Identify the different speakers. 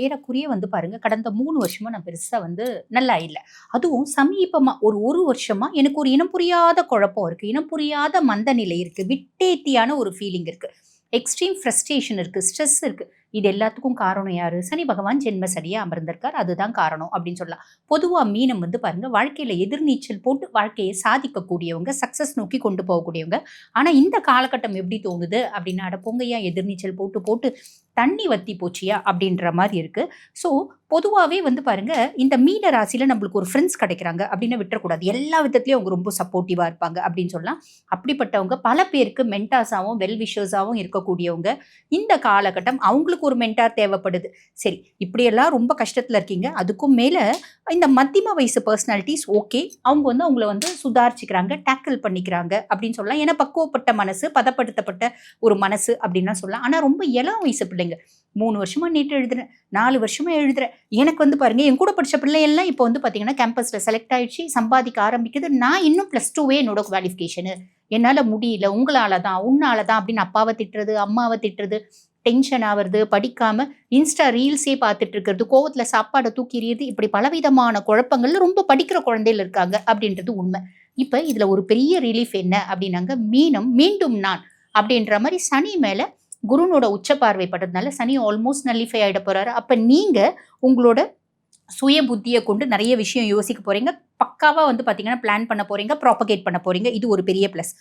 Speaker 1: ஏறக்குறைய வந்து பாருங்க, கடந்த 3 வருஷமா நான் பெருசா வந்து நல்லா இல்ல. அதுவும் சமீபமா ஒரு வருஷமா எனக்கு ஒரு இனம் புரியாத குழப்பம் இருக்கு. இனம் புரியாத மந்தநிலை இருக்கு. விட்டேத்தியான ஒரு ஃபீலிங் இருக்கு. எக்ஸ்ட்ரீம் ஃப்ரஸ்ட்ரேஷன் இருக்கு. ஸ்ட்ரெஸ் இருக்கு. இது எல்லாத்துக்கும் காரணம் யாரு? சனி பகவான் ஜென்ம சனியா அமர்ந்திருக்கார். அதுதான் காரணம் அப்படின்னு சொல்லலாம். பொதுவா மீனம் வந்து பாருங்க, வாழ்க்கையில எதிர்நீச்சல் போட்டு வாழ்க்கையை சாதிக்கக்கூடியவங்க, சக்சஸ் நோக்கி கொண்டு போகக்கூடியவங்க. ஆனா இந்த காலகட்டம் எப்படி தோணுது அப்படின்னா, அட போங்கய்யா எதிர்நீச்சல் போட்டு போட்டு தண்ணி வத்தி போச்சியா அப்படின்ற மாரி இருக்கு. ஸோ பொதுவாவே வந்து பாருங்க, இந்த மீன ராசியில நம்மளுக்கு ஒரு ஃப்ரெண்ட்ஸ் கிடைக்கிறாங்க அப்படின்னு விட்டுறக்கூடாது. எல்லா விதத்திலயும் அவங்க ரொம்ப சப்போர்ட்டிவா இருப்பாங்க அப்படின்னு சொல்லலாம். அப்படிப்பட்டவங்க பல பேருக்கு மென்டார்ஸாவும், வெல் விஷர்ஸாவும் இருக்கக்கூடியவங்க. இந்த காலகட்டம் அவங்களுக்கு ஒரு மென்டார் தேவைப்படுது. சரி, இப்படியெல்லாம் ரொம்ப கஷ்டத்துல இருக்கீங்க. அதுக்கும் மேல இந்த மத்தியம வயசு பர்சனாலிட்டீஸ் ஓகே. அவங்க வந்து அவங்கள வந்து சுதாரிச்சுக்கிறாங்க, டேக்கிள் பண்ணிக்கிறாங்க அப்படின்னு சொல்லலாம். ஏன்னா பக்குவப்பட்ட மனசு, பதப்படுத்தப்பட்ட ஒரு மனசு அப்படின்லாம் சொல்லலாம். ஆனா ரொம்ப இளம் வயசு பிள்ளைங்க. 3 வருஷமா நீட் எழுதுறேன், 4 வருஷமா எழுதுறேன். எனக்கு வந்து பாருங்க, என் கூட படிச்ச பிள்ளை எல்லாம் இப்போ வந்து பார்த்தீங்கன்னா, கேம்பஸ்ல செலக்ட் ஆயிடுச்சு, சம்பாதிக்க ஆரம்பிக்குது. நான் இன்னும் +2வே என்னோட குவாலிஃபிகேஷனு. என்னால முடியல, உங்களால தான், உன்னால தான் அப்படின்னு அப்பாவ திட்டுறது, அம்மாவ திட்டுறது, டென்ஷன் ஆவறது, படிக்காம இன்ஸ்டா ரீல்ஸே பார்த்துட்டு இருக்கிறது, கோவத்துல சாப்பாட தூக்கி எறியறது, இப்படி பலவிதமான குழப்பங்கள்ல ரொம்ப படிக்கிற குழந்தைகள் இருக்காங்க அப்படின்றது உண்மை. இப்ப இதுல ஒரு பெரிய ரிலீஃப் என்ன அப்படின்னாங்க, மீனம் மீண்டும் நான் அப்படின்ற மாரி சனி மேல குருனோட உச்ச பார்வை படுறதுனால சனி ஆல்மோஸ்ட் நல்லிஃபை ஆயிட போறாரு. அப்ப நீங்க உங்களோட சுய புத்திய கொண்டு நெறைய விஷயம் யோசிக்க போறீங்க. பக்காவா வந்து பார்த்தீங்கன்னா, பிளான் பண்ண போறீங்க, ப்ராபகேட் பண்ண போறீங்க. இது ஒரு பெரிய பிளஸ்.